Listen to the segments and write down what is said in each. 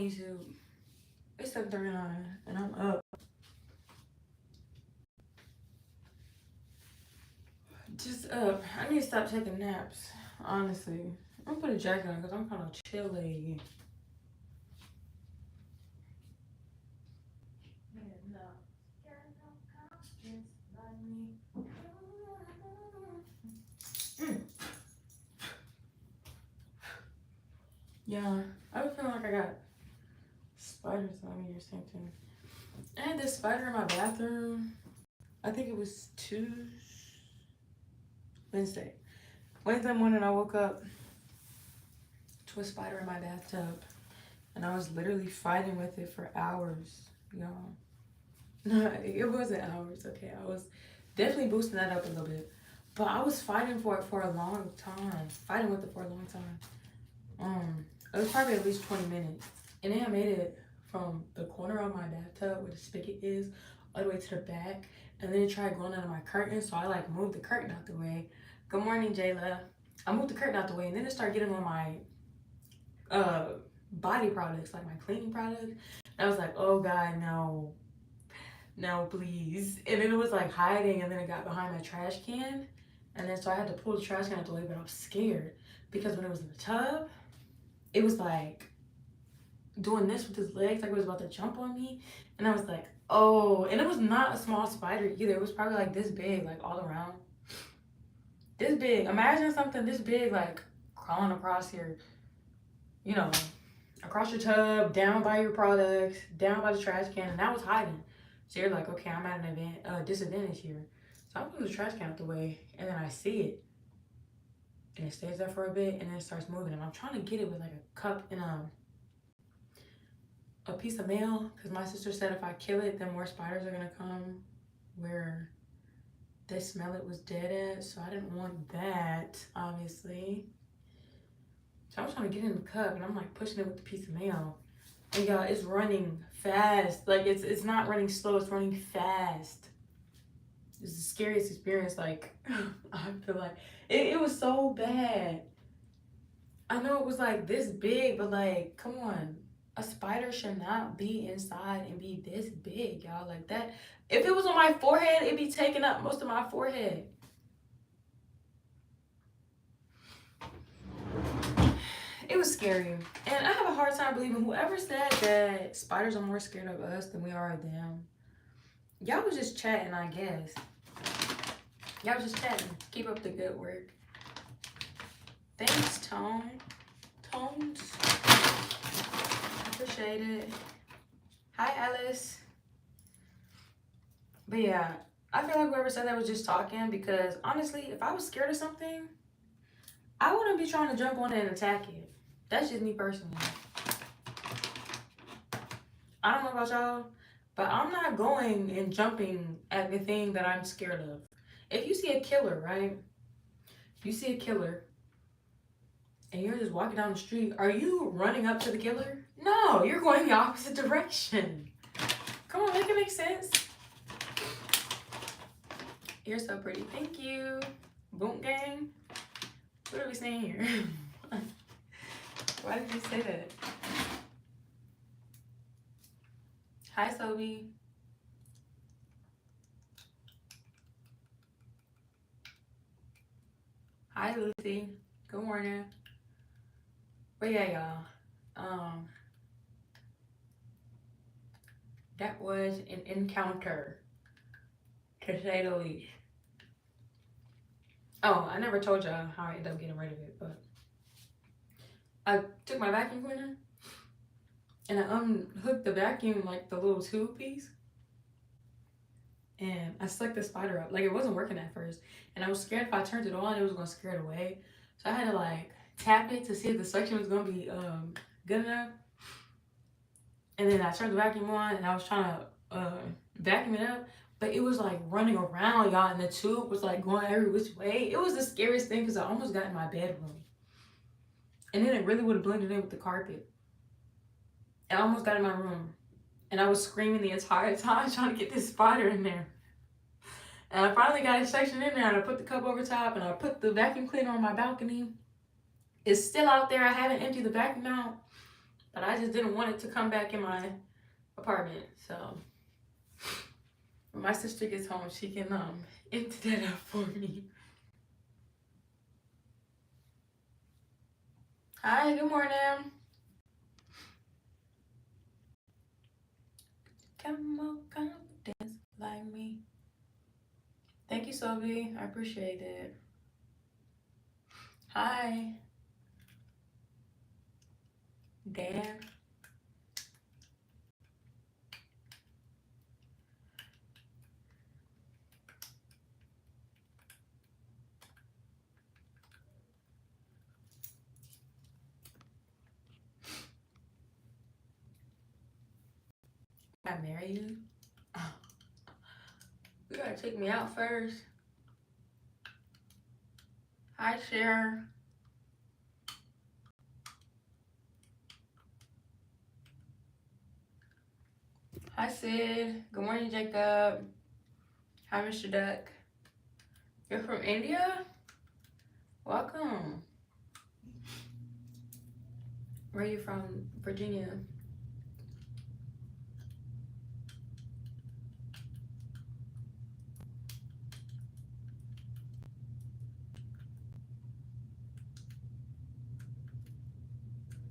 YouTube. It's 7:39 and I'm up. Just up. I need to stop taking naps, honestly. I'm gonna put a jacket on because I'm kind of chilly. Yeah, I was feeling like I got spiders on me or something. I had this spider in my bathroom. I think it was Wednesday. Wednesday morning, I woke up to a spider in my bathtub, and I was literally fighting with it for hours, y'all. No, it wasn't hours. Okay, I was definitely boosting that up a little bit, but I was fighting for it for a long time. Fighting with it for a long time. It was probably at least 20 minutes, and then I made it from the corner of my bathtub where the spigot is all the way to the back, and then it tried going under my curtain, so I like moved the curtain out the way. Good morning, Jayla. I moved the curtain out the way, and then it started getting on my body products, like my cleaning products. And I was like, oh God, no, please. And then it was like hiding, and then it got behind my trash can, and then so I had to pull the trash can out the way, but I was scared because when it was in the tub, it was like doing this with his legs, like it was about to jump on me, and I was like, oh. And it was not a small spider either. It was probably like this big, like all around this big. Imagine something this big, like crawling across here, you know, across your tub, down by your products, down by the trash can, and that was hiding. So you're like, okay, I'm at an disadvantage here. So I put the trash can out the way, and then I see it, and it stays there for a bit, and then it starts moving. And I'm trying to get it with like a cup and a piece of mail, because my sister said if I kill it, then more spiders are gonna come where they smell it was dead at. So I didn't want that, obviously. So I was trying to get it in the cup, and I'm like pushing it with the piece of mail. And y'all, it's running fast. Like it's not running slow, it's running fast. It's the scariest experience. Like I feel like it was so bad. I know it was like this big, but like, come on. A spider should not be inside and be this big, y'all. Like that. If it was on my forehead, it'd be taking up most of my forehead. It was scary. And I have a hard time believing whoever said that spiders are more scared of us than we are of them. Y'all was just chatting, I guess. Y'all was just chatting. Keep up the good work. Thanks, Tones. Appreciate it. Hi, Alice. But yeah, I feel like whoever said that was just talking, because honestly, if I was scared of something, I wouldn't be trying to jump on it and attack it. That's just me personally. I don't know about y'all, but I'm not going and jumping at the thing that I'm scared of. If you see a killer, right? If you see a killer and you're just walking down the street, are you running up to the killer? No, you're going the opposite direction. Come on, make it make sense. You're so pretty. Thank you. Boom gang. What are we saying here? Why did you say that? Hi, Sobi. Hi, Lucy. Good morning. But yeah, y'all. That was an encounter, to say the least. Oh, I never told y'all how I ended up getting rid of it, but I took my vacuum cleaner and I unhooked the vacuum, like the little tube piece, and I sucked the spider up. Like it wasn't working at first, and I was scared if I turned it on, it was gonna scare it away. So I had to like tap it to see if the suction was gonna be good enough. And then I turned the vacuum on, and I was trying to vacuum it up, but it was like running around, y'all, and the tube was like going every which way. It was the scariest thing because I almost got in my bedroom. And then it really would have blended in with the carpet. I almost got in my room. And I was screaming the entire time trying to get this spider in there. And I finally got it sectioned in there, and I put the cup over top, and I put the vacuum cleaner on my balcony. It's still out there. I haven't emptied the vacuum out. but I just didn't want it to come back in my apartment. So when my sister gets home, she can empty that out for me. Hi, good morning. Come on, come dance like me. Thank you, Sophie. I appreciate it. Hi, Dan. I marry you? You gotta take me out first. Hi, Cher. Hi, Sid. Good morning, Jacob. Hi, Mr. Duck. You're from India? Welcome. Where are you from? Virginia.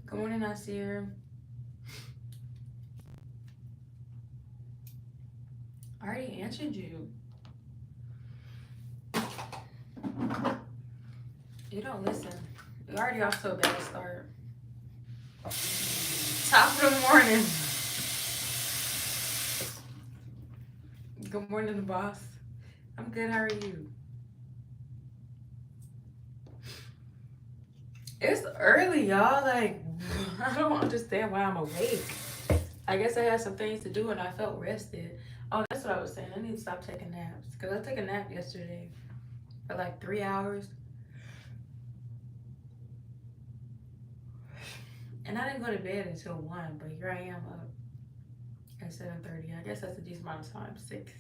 Good morning, Nasir. I already answered you. You don't listen. You're already off to a bad start. Top of the morning. Good morning, the boss. I'm good. How are you? It's early, y'all. Like, I don't understand why I'm awake. I guess I had some things to do and I felt rested. Oh, that's what I was saying. I need to stop taking naps. Because I took a nap yesterday for like 3 hours. And I didn't go to bed until 1, but here I am up at 7:30. I guess that's a decent amount of time. 6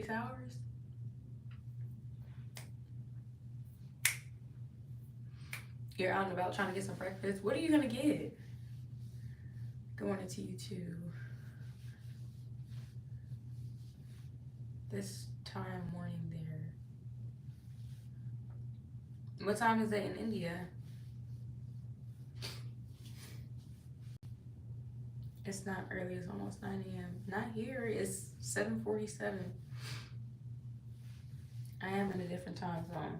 hours? You're out and about trying to get some breakfast. What are you gonna get? Good morning to you too. This time morning there. What time is it in India? It's not early, it's almost 9 a.m. Not here, it's 7:47. I am in a different time zone.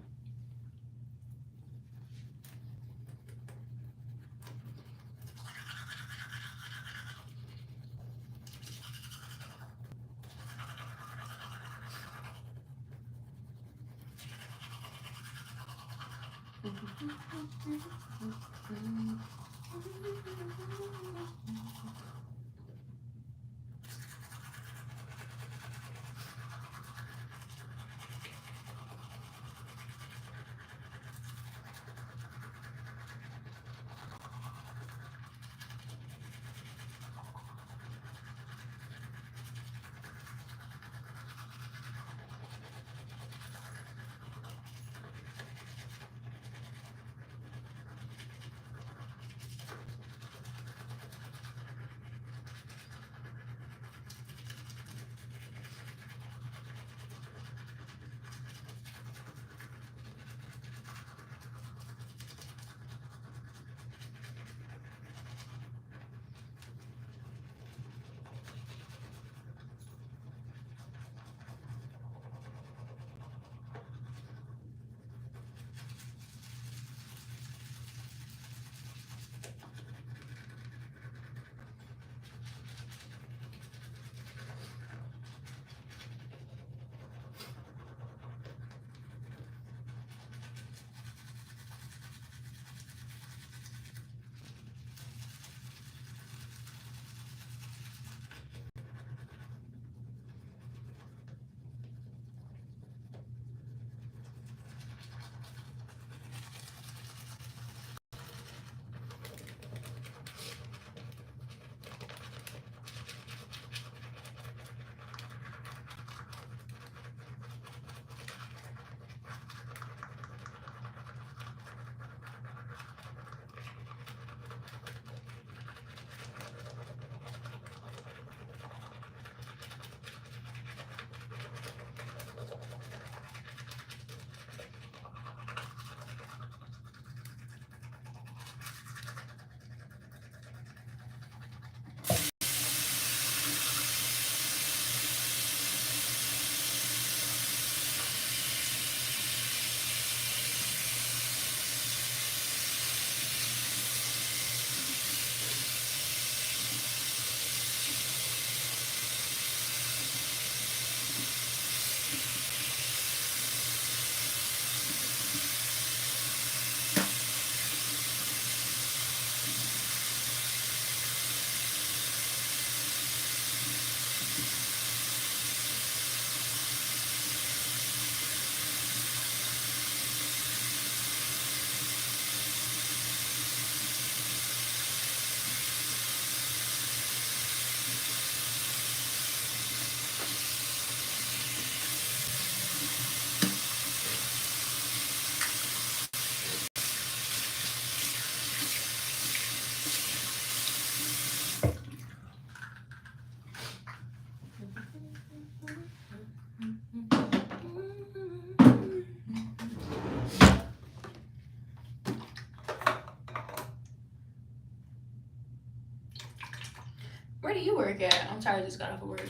Where do you work at? I'm tired. I just got off of work.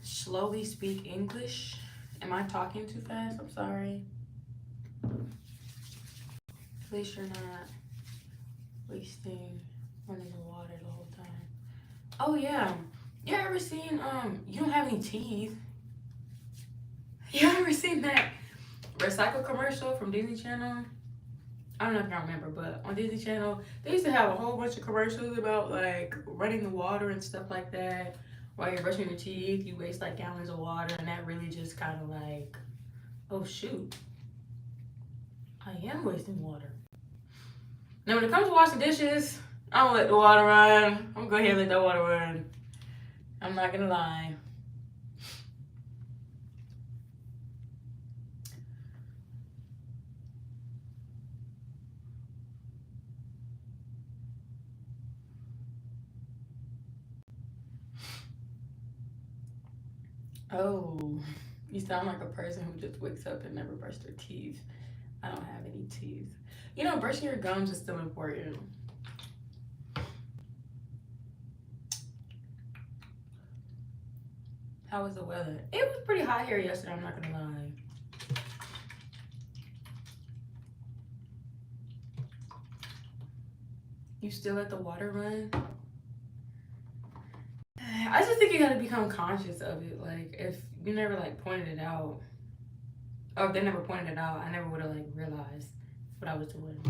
Slowly speak English. Am I talking too fast? I'm sorry. At least you're not wasting running the water the whole time. Oh yeah. You ever seen you don't have any teeth? You ever seen that recycle commercial from Disney Channel? I don't know if y'all remember, but on Disney Channel, they used to have a whole bunch of commercials about like running the water and stuff like that. While you're brushing your teeth, you waste like gallons of water, and that really just kind of like, oh shoot, I am wasting water. Now, when it comes to washing dishes, I don't let the water run. I'm gonna go ahead and let that water run. I'm not gonna lie. Oh, you sound like a person who just wakes up and never brushed their teeth. I don't have any teeth. You know, brushing your gums is still important. How was the weather? It was pretty hot here yesterday, I'm not gonna lie. You still let the water run? I just think you gotta become conscious of it. Like, if you never like pointed it out, or if they never pointed it out, I never would have like realized what I was doing.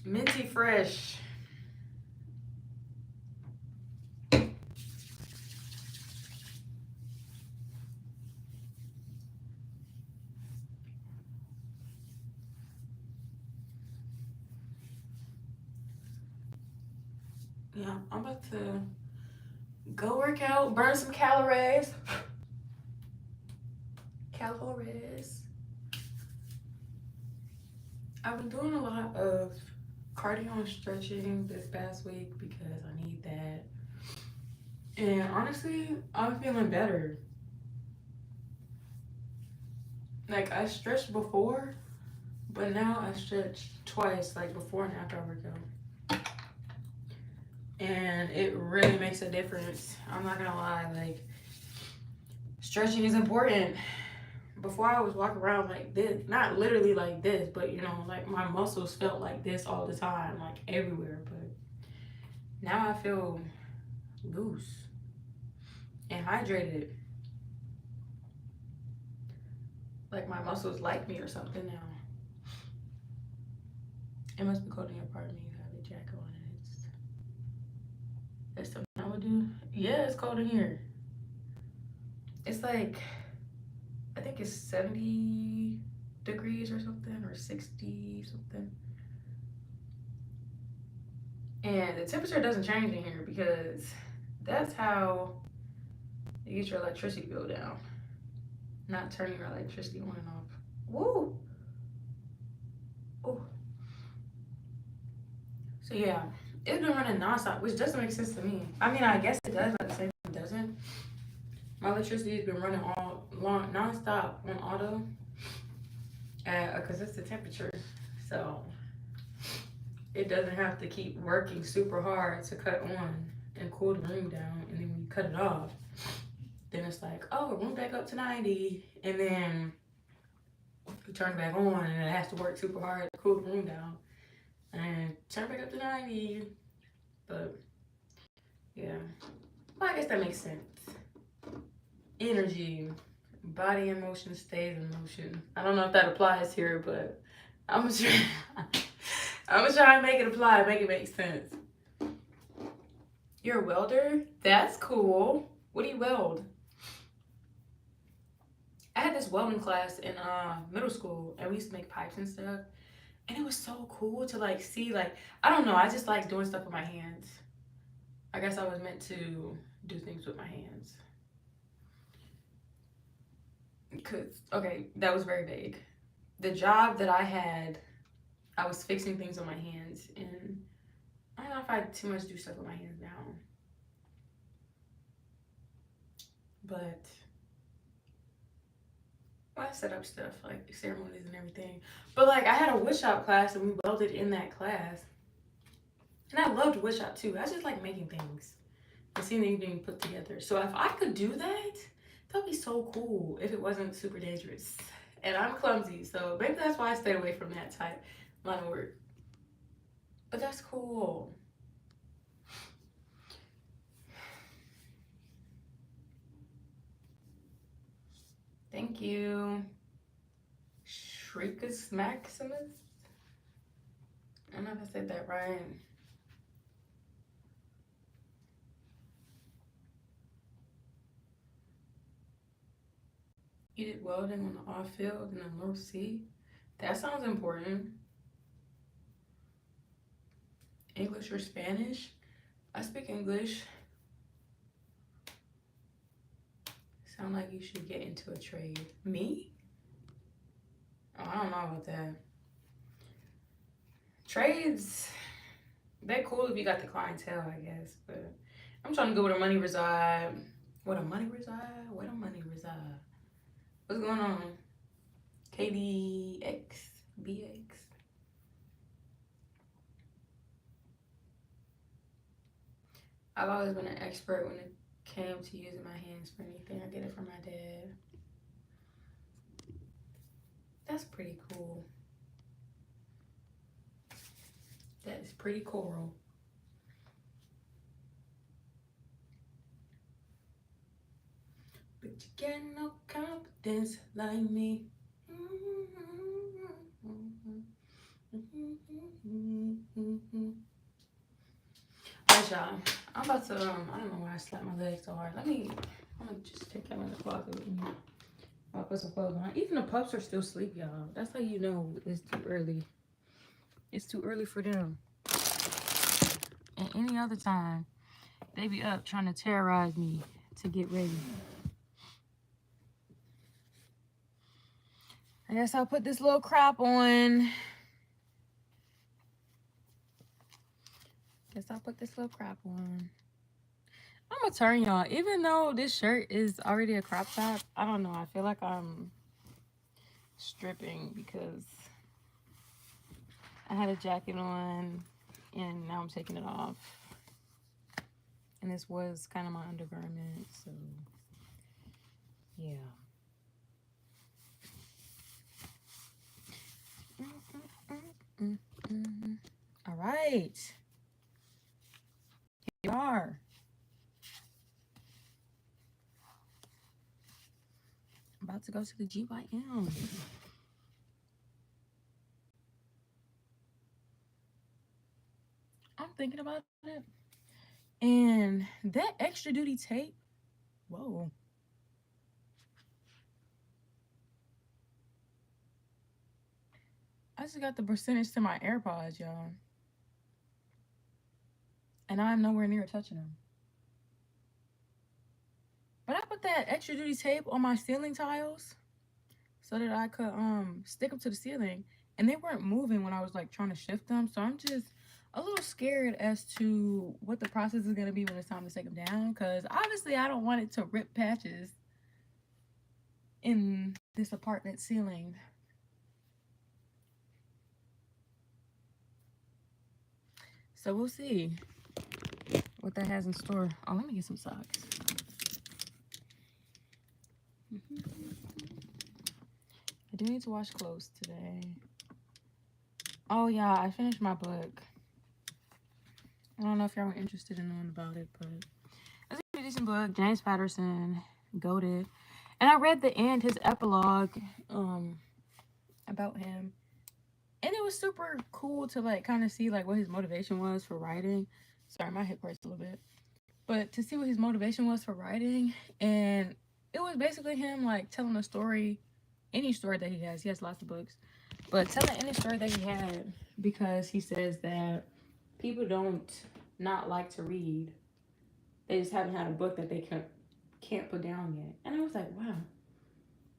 Minty fresh. Yeah, I'm about to go work out, burn some calories. Calories. I've been doing a lot of cardio and stretching this past week because I need that. And honestly, I'm feeling better. Like, I stretched before, but now I stretch twice, like before and after I work out. And it really makes a difference. I'm not gonna lie, like, stretching is important. Before I was walking around like this, not literally like this, but you know, like my muscles felt like this all the time, like everywhere. But now I feel loose and hydrated. Like my muscles like me or something now. It must be cold in your apartment. You have a jacket on and there's something I would do. Yeah, it's cold in here. It's like, I think it's 70 degrees or something, or 60 something. And the temperature doesn't change in here because that's how you get your electricity bill down. Not turning your electricity on and off. Woo! Ooh. So yeah, it's been running nonstop, which doesn't make sense to me. I mean, I guess it does, but at the same time it doesn't. My electricity has been running all long nonstop on auto. at a consistent temperature. So it doesn't have to keep working super hard to cut on and cool the room down. And then when you cut it off, then it's like, oh, room back up to 90. And then you turn it back on and it has to work super hard to cool the room down. And turn back up to 90. But yeah, well, I guess that makes sense. Energy, body in motion stays in motion. I don't know if that applies here, but I'm gonna try. I'm gonna try and make it apply, make it make sense. You're a welder? That's cool. What do you weld? I had this welding class in middle school, and we used to make pipes and stuff. And it was so cool to like see, like, I don't know, I just like doing stuff with my hands. I guess I was meant to do things with my hands. Cause okay, that was very vague. The job that I had, I was fixing things with my hands, and I don't know if I too much do stuff with my hands now. But well, I set up stuff like ceremonies and everything. But like I had a woodshop class and we welded in that class. And I loved woodshop too. I just like making things and seeing things being put together. So if I could do that, that'd be so cool if it wasn't super dangerous. And I'm clumsy, so maybe that's why I stayed away from that type line of work. But that's cool. Thank you. Shriekus Maximus? I don't know if I said that right. You did welding on the off field in the North Sea? That sounds important. English or Spanish? I speak English. Sound like you should get into a trade. Me? Oh, I don't know about that. Trades, they're cool if you got the clientele, I guess. But I'm trying to go where the money reside. Where the money reside? Where the money reside? What's going on? KDX? BX? I've always been an expert when it came to using my hands for anything. I get it from my dad. That's pretty cool. That is pretty cool. But you get no confidence like me. Alright, y'all. I'm about to, I don't know why I slapped my leg so hard. I'm gonna just take him in the closet with me. I'll put some clothes on. Even the pups are still asleep, y'all. That's how you know it's too early. It's too early for them. And any other time, they be up trying to terrorize me to get ready. I guess I'll put this little crop on. I'm gonna turn y'all. Even though this shirt is already a crop top, I don't know. I feel like I'm stripping because I had a jacket on and now I'm taking it off. And this was kind of my undergarment, so yeah. All right. Here we are. I'm about to go to the GYM. I'm thinking about it. And that extra duty tape, whoa. I just got the percentage to my AirPods, y'all. And I'm nowhere near touching them. But I put that extra duty tape on my ceiling tiles so that I could stick them to the ceiling. And they weren't moving when I was like trying to shift them. So I'm just a little scared as to what the process is going to be when it's time to take them down. Because obviously I don't want it to rip patches in this apartment ceiling. So we'll see what that has in store. Oh, let me get some socks. I do need to wash clothes today. Oh yeah, I finished my book. I don't know if y'all were interested in knowing about it, but it's a pretty decent book. James Patterson, goated. And I read the end, his epilogue, about him. And it was super cool to like kind of see like what his motivation was for writing. Sorry, my hip hurts a little bit. But to see what his motivation was for writing, and it was basically him like telling a story, any story that he has. He has lots of books, but telling any story that he had, because he says that people don't not like to read. They just haven't had a book that they can't put down yet. And I was like, wow,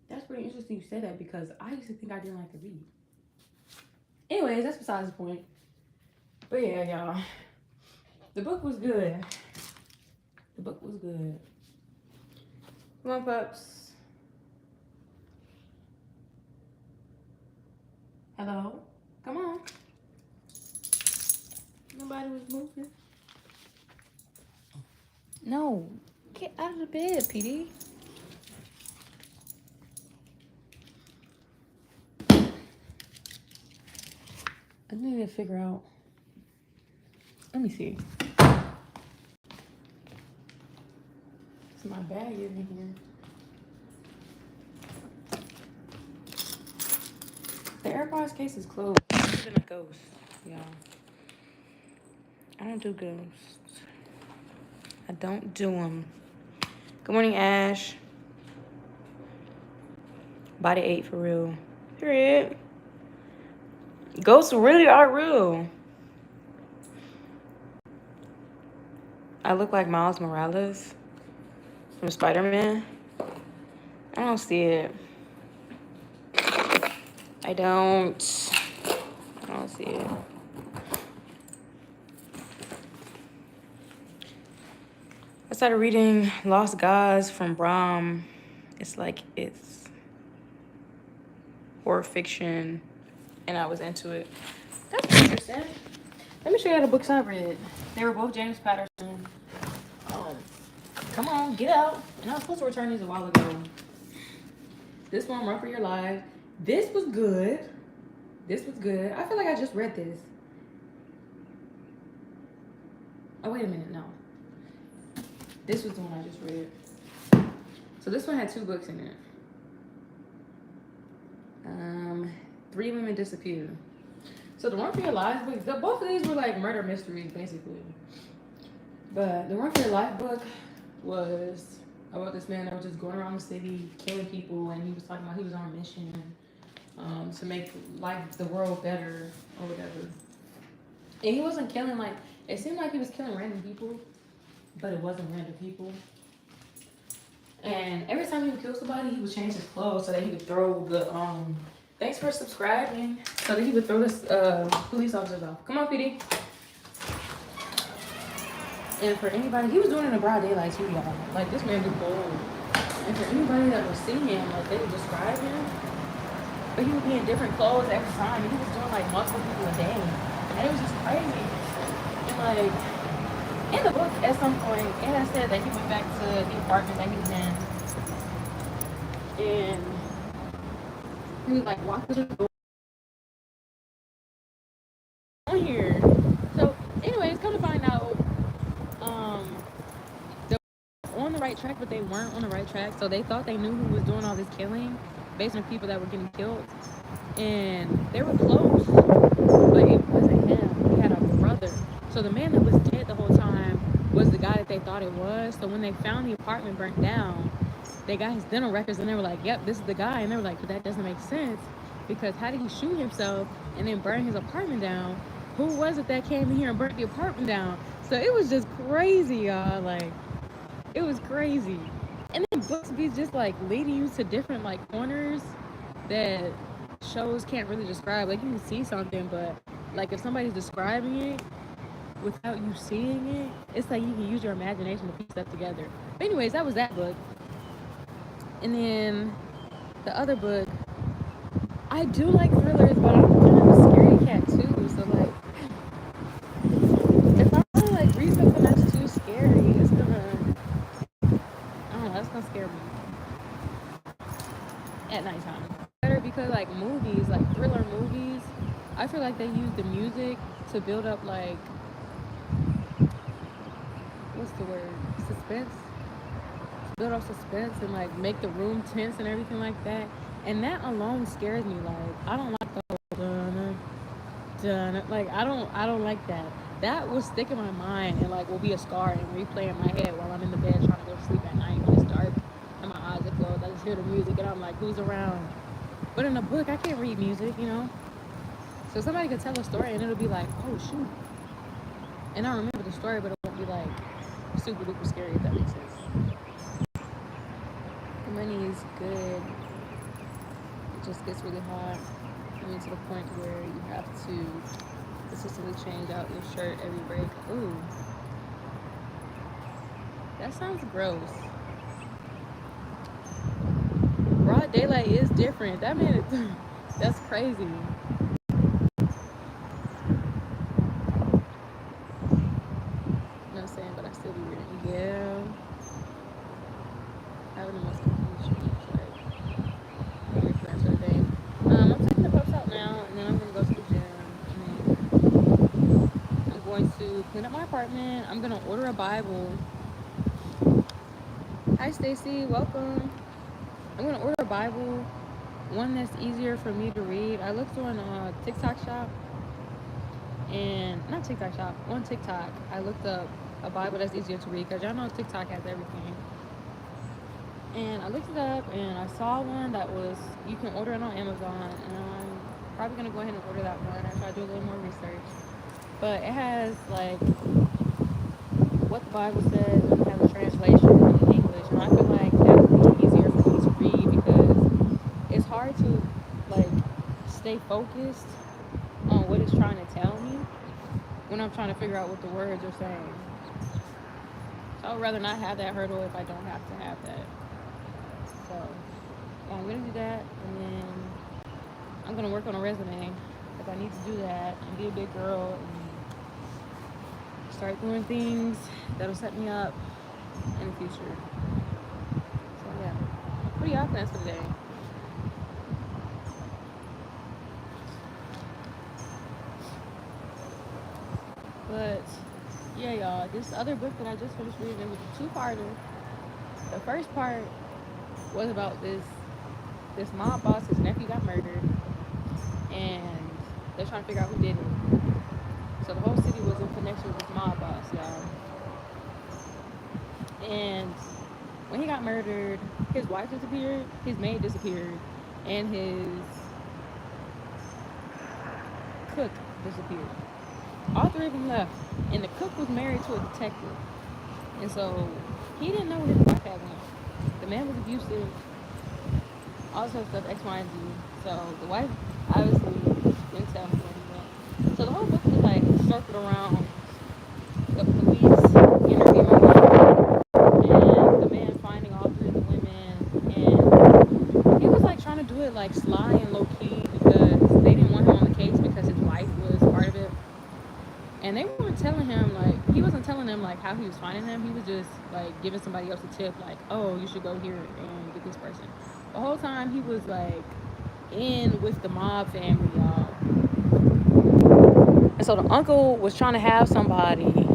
that's pretty interesting you say that, because I used to think I didn't like to read. Anyways, that's besides the point. But yeah, y'all, the book was good. The book was good. Come on, pups. Hello? Come on. Nobody was moving. No. Get out of the bed, PD. I need to figure out. Let me see. So my bag is in here. The AirPods case is closed. I'm even a ghost, y'all. I don't do ghosts. I don't do them. Good morning, Ash. Body 8 for real. Period. Ghosts really are real. I look like Miles Morales from Spider-Man. I don't see it. I don't see it. I started reading Lost Gods from Brahm. It's horror fiction, and I was into it. That's interesting. Let me show you the books I read. They were both James Patterson. Come on, get out. And I was supposed to return these a while ago. This one, Run for Your Life. This was good. I feel like I just read this. Oh, wait a minute, no. This was the one I just read. So this one had 2 books in it. 3 Women Disappear. So the Run for Your Life book, both of these were like murder mysteries, basically. But the Run for Your Life book was about this man that was just going around the city killing people, and he was talking about he was on a mission to make the world better or whatever. And he wasn't killing it seemed like he was killing random people, but it wasn't random people. And every time he would kill somebody, he would change his clothes so that he would throw the thanks for subscribing, so that he would throw this police officers off. Come on, PD. And for anybody, he was doing it in broad daylight too, y'all. Like, this man was bold. And for anybody that was seeing him, like, they would describe him, but he would be in different clothes every time, and he was doing like multiple people a day, and it was just crazy. And like, in the book, at some point, it had said that he went back to the apartment that he was in, and he was like walking through the door on here. So, anyways, come to find out, they were on the right track, but they weren't on the right track. So they thought they knew who was doing all this killing based on people that were getting killed, and they were close, but it wasn't him. He had a brother. So the man that was dead the whole time was the guy that they thought it was. So when they found the apartment burnt down, they got his dental records, and they were like, yep, this is the guy. And they were like, but that doesn't make sense, because how did he shoot himself and then burn his apartment down? Who was it that came in here and burnt the apartment down? So it was just crazy, y'all. Like, it was crazy. And then books be just like leading you to different like corners that shows can't really describe. Like, you can see something, but like if somebody's describing it without you seeing it, it's like you can use your imagination to piece stuff together. But anyways, that was that book. And then the other book, I do like thrillers, but I'm kind of a scaredy cat too. So like, I feel like they use the music to build up like what's the word? Suspense. Build up suspense and like make the room tense and everything like that. And that alone scares me. Like I don't like the whole dun, like I don't like that. That will stick in my mind and like will be a scar and replay in my head while I'm in the bed trying to go to sleep at night when it's dark and my eyes are closed. I just hear the music and I'm like, who's around? But in a book, I can't read music. So somebody could tell a story and it'll be like, oh shoot, and I remember the story, but it won't be like super duper scary if that makes sense. The money is good. It just gets really hot. I mean, to the point where you have to consistently change out your shirt every break. Ooh, that sounds gross. Broad daylight is different. That man is, that's crazy. You know what I'm saying? But I still be reading. Yeah. Having the most confused like your plans for the day. I'm taking the pups out now, and then I'm gonna go to the gym, and then I'm going to clean up my apartment. I'm gonna order a Bible. Hi, Stacy. Welcome. I'm gonna order a Bible, one that's easier for me to read. I looked on TikTok Shop, and not TikTok Shop, on TikTok. I looked up a Bible that's easier to read because y'all know TikTok has everything. And I looked it up, and I saw one that was you can order it on Amazon, and I'm probably gonna go ahead and order that one after I do a little more research. But it has like what the Bible says, and it has a translation in English, and I feel like that would be easier for me to read because it's hard to like stay focused on what it's trying to tell me when I'm trying to figure out what the words are saying. So I would rather not have that hurdle if I don't have to have that. So yeah, I'm gonna do that, and then I'm gonna work on a resume if I need to do that and be a big girl and start doing things that'll set me up in the future. So yeah, what are y'all plans for today? But yeah, y'all, this other book that I just finished reading, it was a two-parter. The first part was about this mob boss. His nephew got murdered, and they're trying to figure out who did it. So the whole city was in connection with this mob boss, y'all. And when he got murdered, his wife disappeared, his maid disappeared, and his cook disappeared. All three of them left, and the cook was married to a detective, and so he didn't know where his wife had went. The man was abusive, all sorts of stuff, X, Y, and Z. So the wife obviously didn't tell him where he went. So the whole book was like circled around the police interviewing him and the man finding all three of the women, and he was like trying to do it like sly and low key because they didn't want him on the case because his wife was part of it. And they weren't telling him like he wasn't telling them like how he was finding them. He was just like giving somebody else a tip like, oh, you should go here and get this person. The whole time he was like in with the mob family, y'all. And so the uncle was trying to have somebody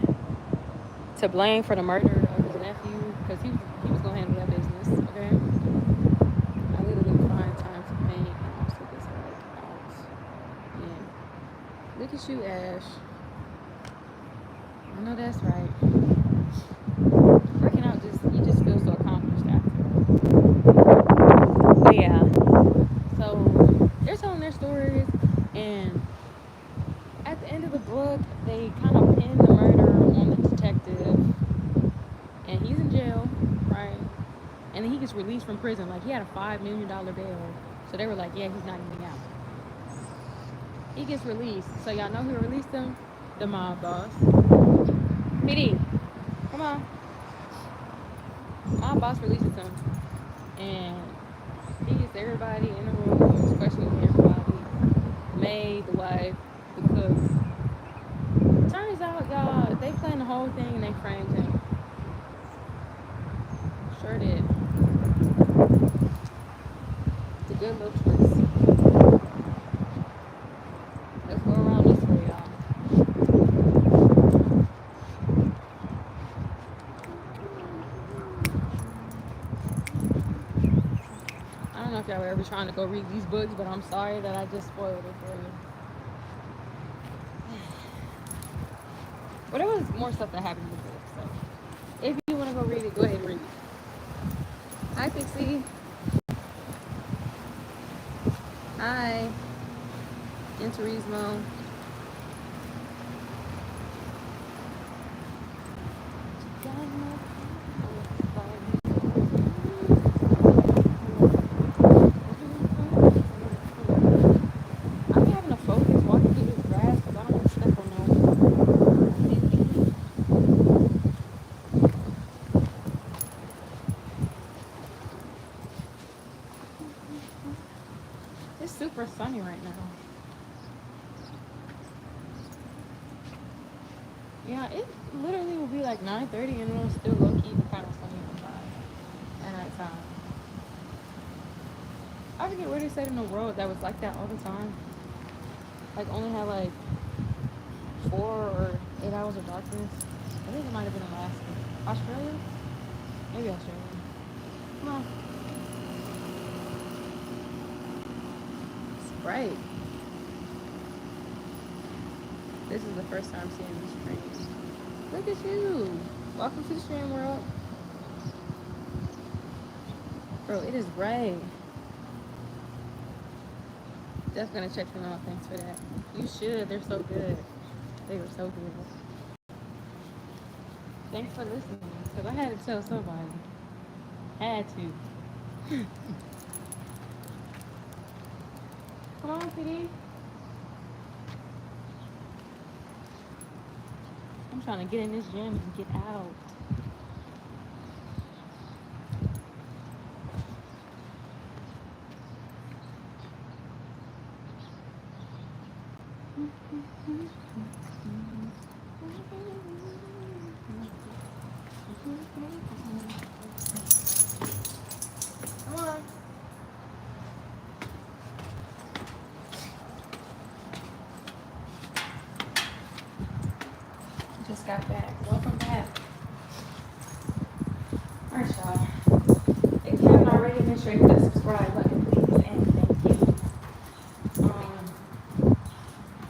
to blame for the murder of his nephew because he was gonna handle that business. Okay. I literally find time to paint and also this like out. Yeah. Look at you, Ash. I know that's right. Working out just feel so accomplished after. But yeah. So they're telling their stories, and at the end of the book, they kind of pin the murder on the detective, and he's in jail, right? And then he gets released from prison. Like he had a $5 million bail, so they were like, yeah, he's not getting out. He gets released. So y'all know who released him? The mob boss. PD, come on. My boss releases him, and he gets everybody in the room. He's questioning everybody. The maid, the wife, the cook. Turns out, y'all, they planned the whole thing and they framed him. Sure did. It's a good little twist. That's was trying to go read these books, but I'm sorry that I just spoiled it for you. But there was more stuff that happened in the book, so if you want to go read it, go ahead and read it. Hi, Pixie. Hi, Interismo. I'm having to focus walking through this grass because I don't want to step on no. It's super sunny right now. Yeah, it literally will be like 9:30 and it'll still look even kind of sunny outside at that time. I forget where they said in the world that was like that all the time. Like only had like 4 or 8 hours of darkness. I think it might have been Alaska. Australia? Maybe Australia. Come on. It's bright. This is the first time seeing these streams. Look at you. Welcome to the stream world. Bro, it is bright. That's gonna check them out. Thanks for that. You should. They're so good. They were so good. Thanks for listening. Because I had to tell somebody. Had to. Come on, PD. I'm trying to get in this gym and get out. Come on. Just got back. Welcome back. Alright, y'all. If you haven't already, make sure you hit that subscribe button, please, and thank you. I'm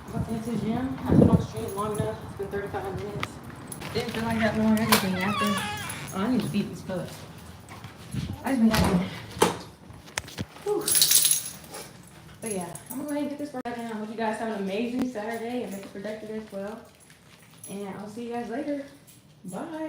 about to head to the gym. I've been on stream long enough. It's been 35 minutes. Didn't feel like that long. I just been yapping. Oh, I need to feed these pups. I just been yapping. Whew. But yeah, I'm gonna go ahead and get this right now. I hope you guys have an amazing Saturday and make it productive as well. And I'll see you guys later. Bye.